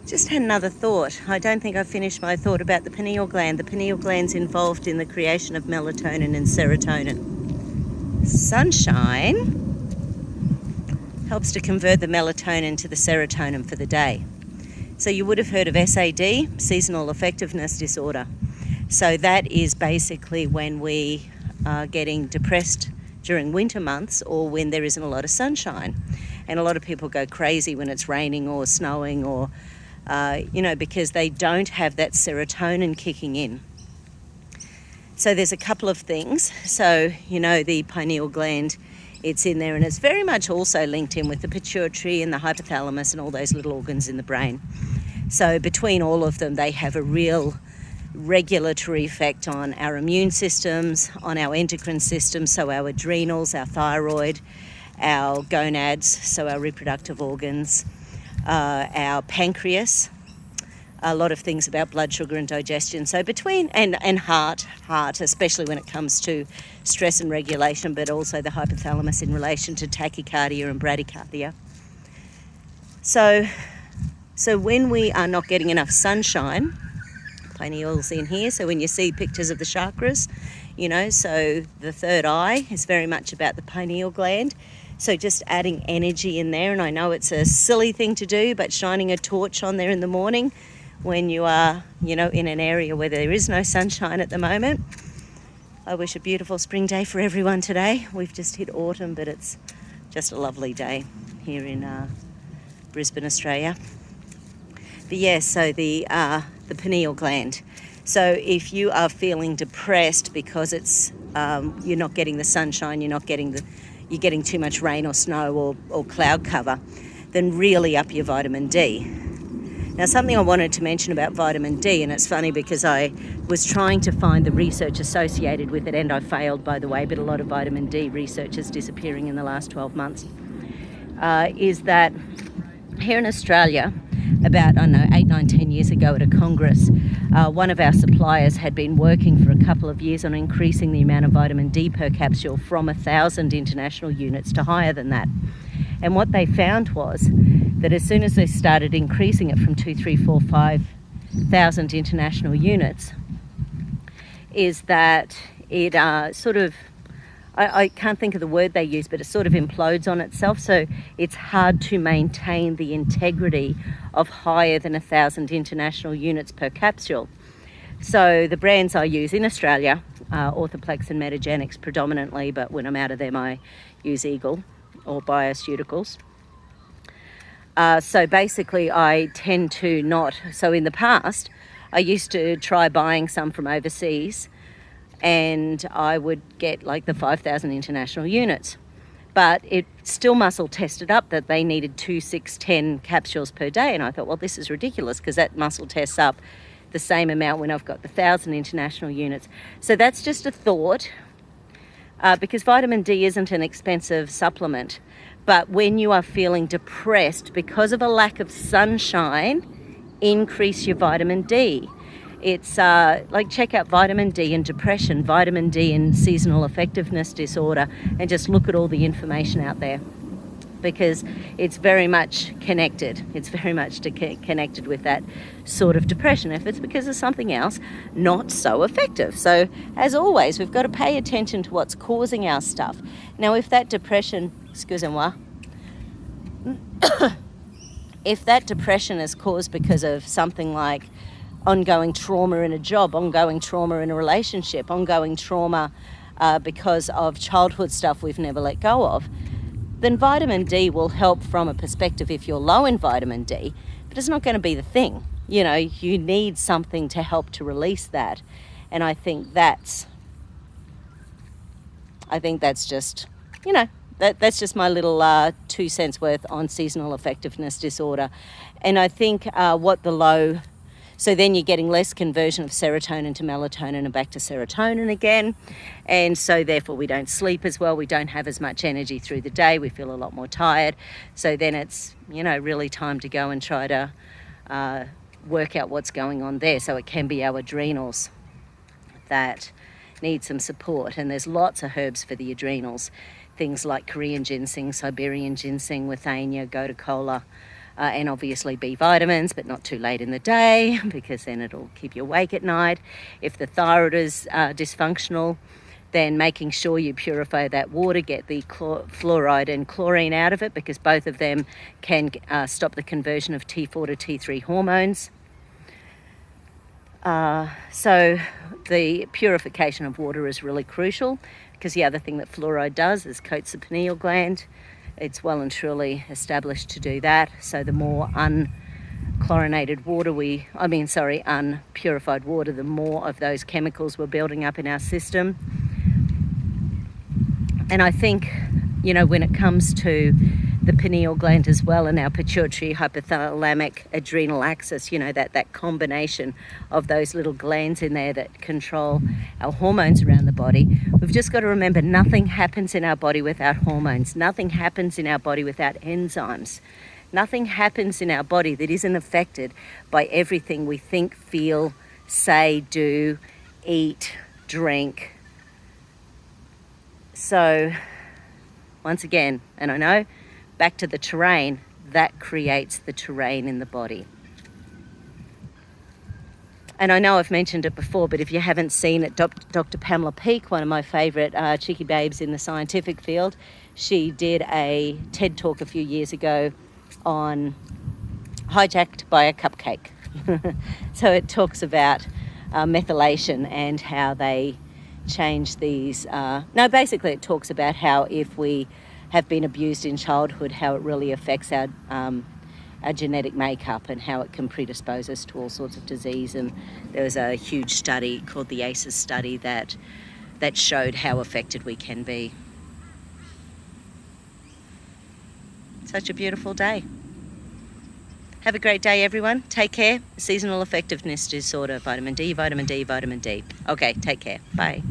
Just had another thought. I don't think I finished my thought about the pineal gland. The pineal gland's involved in the creation of melatonin and serotonin. Sunshine helps to convert the melatonin to the serotonin for the day. So you would have heard of SAD, seasonal affectedness disorder. So that is basically when we are getting depressed during winter months or when there isn't a lot of sunshine. And a lot of people go crazy when it's raining or snowing or, because they don't have that serotonin kicking in. So there's a couple of things. So, the pineal gland, it's in there, and it's very much also linked in with the pituitary and the hypothalamus and all those little organs in the brain. So between all of them, they have a real regulatory effect on our immune systems, on our endocrine system, so our adrenals, our thyroid, our gonads, so our reproductive organs, our pancreas, a lot of things about blood sugar and digestion. So between, and heart, especially when it comes to stress and regulation, but also the hypothalamus in relation to tachycardia and bradycardia. So when we are not getting enough sunshine, pineal's in here, so when you see pictures of the chakras, so the third eye is very much about the pineal gland. So just adding energy in there, and I know it's a silly thing to do, but shining a torch on there in the morning when you are, in an area where there is no sunshine at the moment. I wish a beautiful spring day for everyone today. We've just hit autumn, but it's just a lovely day here in Brisbane, Australia. But yes, so the pineal gland. So if you are feeling depressed because it's you're not getting the sunshine, you're getting too much rain or snow or cloud cover, then really up your vitamin D. Now, something I wanted to mention about vitamin D, and it's funny because I was trying to find the research associated with it, and I failed, by the way, but a lot of vitamin D research is disappearing in the last 12 months, is that here in Australia, about, 8, 9, 10 years ago at a congress, one of our suppliers had been working for a couple of years on increasing the amount of vitamin D per capsule from 1,000 international units to higher than that. And what they found was that as soon as they started increasing it from 2, 3, 4, 5,000 international units, is that it I can't think of the word they use, but it sort of implodes on itself. So it's hard to maintain the integrity of higher than 1,000 international units per capsule. So the brands I use in Australia, Orthoplex and Metagenics predominantly, but when I'm out of them I use Eagle or Bioceuticals. So basically I tend to not, so in the past I used to try buying some from overseas, and I would get like the 5,000 international units. But it still muscle tested up that they needed 2, 6, 10 capsules per day. And I thought, well, this is ridiculous because that muscle tests up the same amount when I've got the 1,000 international units. So that's just a thought, because vitamin D isn't an expensive supplement. But when you are feeling depressed because of a lack of sunshine, increase your vitamin D. It's check out vitamin D and depression, vitamin D and seasonal affectedness disorder, and just look at all the information out there, because it's very much connected. It's very much connected with that sort of depression. If it's because of something else, not so effective. So as always, we've got to pay attention to what's causing our stuff. Now, if that depression, excusez-moi, if that depression is caused because of something like ongoing trauma in a job, ongoing trauma in a relationship, ongoing trauma because of childhood stuff we've never let go of, then vitamin D will help from a perspective if you're low in vitamin D, but it's not going to be the thing. You need something to help to release that. And I think that's just, that's just my little 2 cents worth on seasonal affectedness disorder. And I think so then you're getting less conversion of serotonin to melatonin and back to serotonin again. And so therefore we don't sleep as well. We don't have as much energy through the day. We feel a lot more tired. So then it's, really time to go and try to work out what's going on there. So it can be our adrenals that need some support. And there's lots of herbs for the adrenals. Things like Korean ginseng, Siberian ginseng, withania, gotu kola, and obviously B vitamins, but not too late in the day because then it'll keep you awake at night. If the thyroid is dysfunctional, then making sure you purify that water, get the fluoride and chlorine out of it, because both of them can stop the conversion of T4 to T3 hormones. So the purification of water is really crucial, because the other thing that fluoride does is coats the pineal gland. It's well and truly established to do that. So the more unpurified water, the more of those chemicals we're building up in our system. And I think, when it comes to the pineal gland as well, and our pituitary, hypothalamic, adrenal axis, that combination of those little glands in there that control our hormones around the body, we've just got to remember nothing happens in our body without hormones. Nothing happens in our body without enzymes. Nothing happens in our body that isn't affected by everything we think, feel, say, do, eat, drink. So, once again, and I know, back to the terrain, that creates the terrain in the body. And I know I've mentioned it before, but if you haven't seen it, Dr. Pamela Peeke, one of my favourite cheeky babes in the scientific field, she did a TED talk a few years ago on hijacked by a cupcake. So it talks about methylation and how they change these. Basically it talks about how if we have been abused in childhood, how it really affects our genetic makeup and how it can predispose us to all sorts of disease. And there was a huge study called the ACEs study that showed how affected we can be. Such a beautiful day. Have a great day, everyone. Take care. Seasonal affectiveness disorder, vitamin D, vitamin D, vitamin D. Okay, take care. Bye.